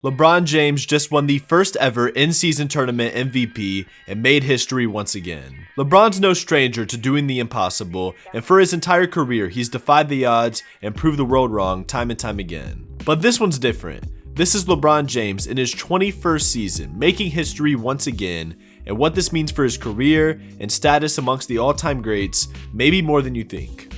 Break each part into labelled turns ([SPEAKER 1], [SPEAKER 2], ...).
[SPEAKER 1] LeBron James just won the first ever in-season tournament MVP and made history once again. LeBron's no stranger to doing the impossible, and for his entire career, he's defied the odds and proved the world wrong time and time again. But this one's different. This is LeBron James in his 21st season, making history once again, and what this means for his career and status amongst the all-time greats, maybe more than you think.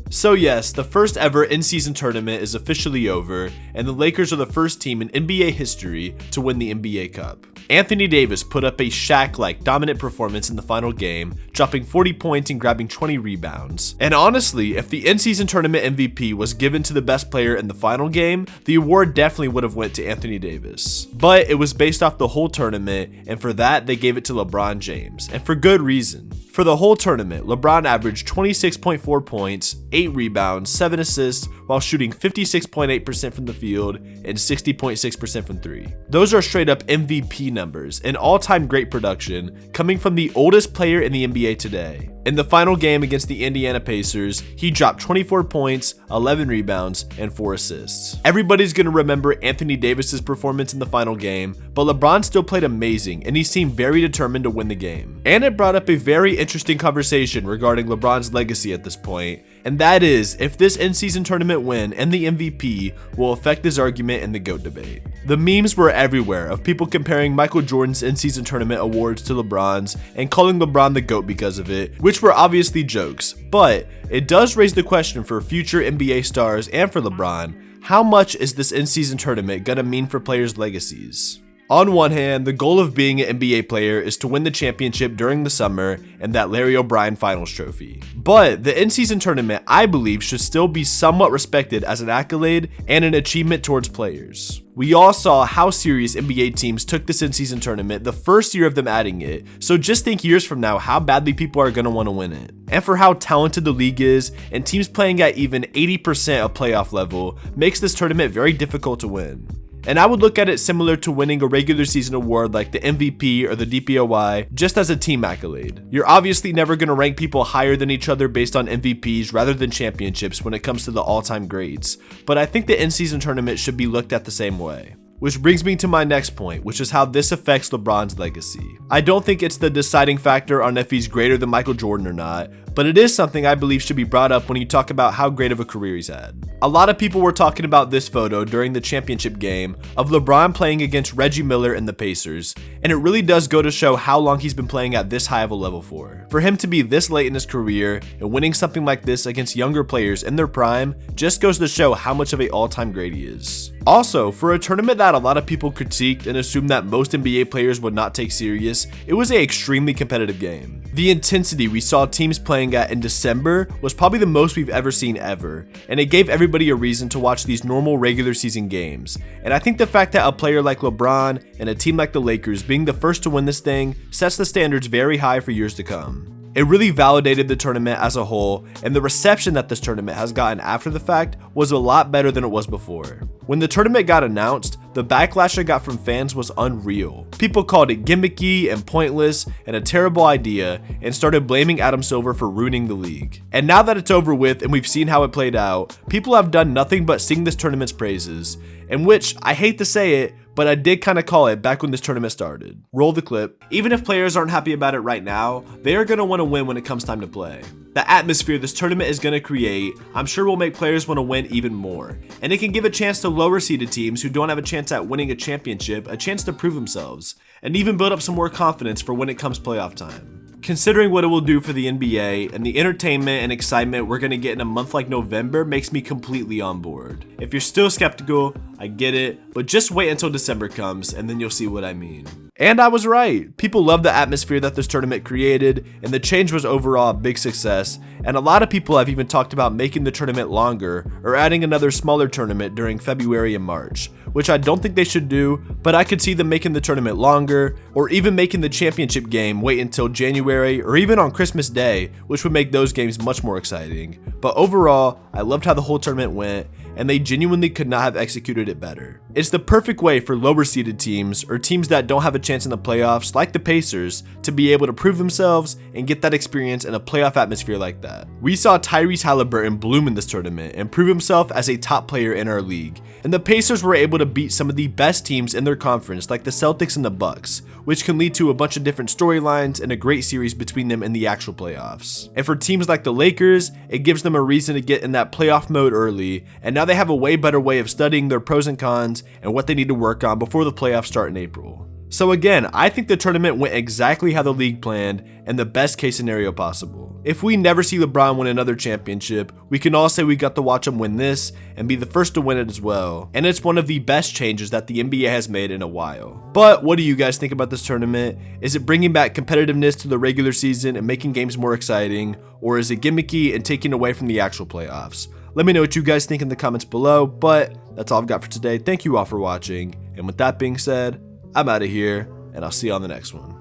[SPEAKER 1] So yes, the first ever in-season tournament is officially over, and the Lakers are the first team in NBA history to win the NBA Cup. Anthony Davis put up a Shaq-like dominant performance in the final game, dropping 40 points and grabbing 20 rebounds. And honestly, if the in-season tournament MVP was given to the best player in the final game, the award definitely would have went to Anthony Davis. But it was based off the whole tournament, and for that, they gave it to LeBron James, and for good reason. For the whole tournament, LeBron averaged 26.4 points, 8 rebounds, 7 assists, while shooting 56.8% from the field and 60.6% from 3. Those are straight up MVP numbers, an all-time great production coming from the oldest player in the NBA today. In the final game against the Indiana Pacers, he dropped 24 points, 11 rebounds, and 4 assists. Everybody's going to remember Anthony Davis's performance in the final game, but LeBron still played amazing and he seemed very determined to win the game. And it brought up a very interesting conversation regarding LeBron's legacy at this point, and that is if this in-season tournament win and the MVP will affect his argument in the GOAT debate. The memes were everywhere of people comparing Michael Jordan's in-season tournament awards to LeBron's and calling LeBron the GOAT because of it, which were obviously jokes, but it does raise the question for future NBA stars and for LeBron, how much is this in-season tournament gonna mean for players' legacies? On one hand, the goal of being an NBA player is to win the championship during the summer and that Larry O'Brien Finals trophy. But the in-season tournament, I believe, should still be somewhat respected as an accolade and an achievement towards players. We all saw how serious NBA teams took this in-season tournament the first year of them adding it, so just think years from now how badly people are going to want to win it. And for how talented the league is, and teams playing at even 80% of playoff level makes this tournament very difficult to win. And I would look at it similar to winning a regular season award like the MVP or the DPOY, just as a team accolade. You're obviously never going to rank people higher than each other based on MVPs rather than championships when it comes to the all-time greats, but I think the in-season tournament should be looked at the same way. Which brings me to my next point, which is how this affects LeBron's legacy. I don't think it's the deciding factor on if he's greater than Michael Jordan or not, but it is something I believe should be brought up when you talk about how great of a career he's had. A lot of people were talking about this photo during the championship game of LeBron playing against Reggie Miller and the Pacers, and it really does go to show how long he's been playing at this high of a level for. For him to be this late in his career and winning something like this against younger players in their prime just goes to show how much of an all-time great he is. Also, for a tournament that a lot of people critiqued and assumed that most NBA players would not take serious, it was an extremely competitive game. The intensity we saw teams playing at in December was probably the most we've ever seen ever, and it gave everybody a reason to watch these normal regular season games. And I think the fact that a player like LeBron and a team like the Lakers being the first to win this thing sets the standards very high for years to come. It really validated the tournament as a whole, and the reception that this tournament has gotten after the fact was a lot better than it was before. When the tournament got announced, the backlash I got from fans was unreal. People called it gimmicky and pointless and a terrible idea and started blaming Adam Silver for ruining the league. And now that it's over with and we've seen how it played out, people have done nothing but sing this tournament's praises, in which, I hate to say it, but I did kind of call it back when this tournament started. Roll the clip. Even if players aren't happy about it right now, they are going to want to win when it comes time to play. The atmosphere this tournament is going to create, I'm sure will make players want to win even more. And it can give a chance to lower seeded teams who don't have a chance at winning a championship a chance to prove themselves, and even build up some more confidence for when it comes playoff time. Considering what it will do for the NBA and the entertainment and excitement we're going to get in a month like November makes me completely on board. If you're still skeptical, I get it, but just wait until December comes and then you'll see what I mean. And I was right. People loved the atmosphere that this tournament created, and the change was overall a big success, and a lot of people have even talked about making the tournament longer or adding another smaller tournament during February and March, which I don't think they should do, but I could see them making the tournament longer, or even making the championship game wait until January or even on Christmas Day, which would make those games much more exciting. But overall, I loved how the whole tournament went, and they genuinely could not have executed it better. It's the perfect way for lower seeded teams or teams that don't have a chance in the playoffs, like the Pacers, to be able to prove themselves and get that experience in a playoff atmosphere like that. We saw Tyrese Halliburton bloom in this tournament and prove himself as a top player in our league, and the Pacers were able to beat some of the best teams in their conference like the Celtics and the Bucks, which can lead to a bunch of different storylines and a great series between them in the actual playoffs. And for teams like the Lakers, it gives them a reason to get in that playoff mode early, and now they have a way better way of studying their pros and cons and what they need to work on before the playoffs start in April. So again, I think the tournament went exactly how the league planned and the best case scenario possible. If we never see LeBron win another championship, we can all say we got to watch him win this and be the first to win it as well. And it's one of the best changes that the NBA has made in a while. But what do you guys think about this tournament? Is it bringing back competitiveness to the regular season and making games more exciting? Or is it gimmicky and taking away from the actual playoffs? Let me know what you guys think in the comments below, but that's all I've got for today. Thank you all for watching. And with that being said, I'm out of here, and I'll see you on the next one.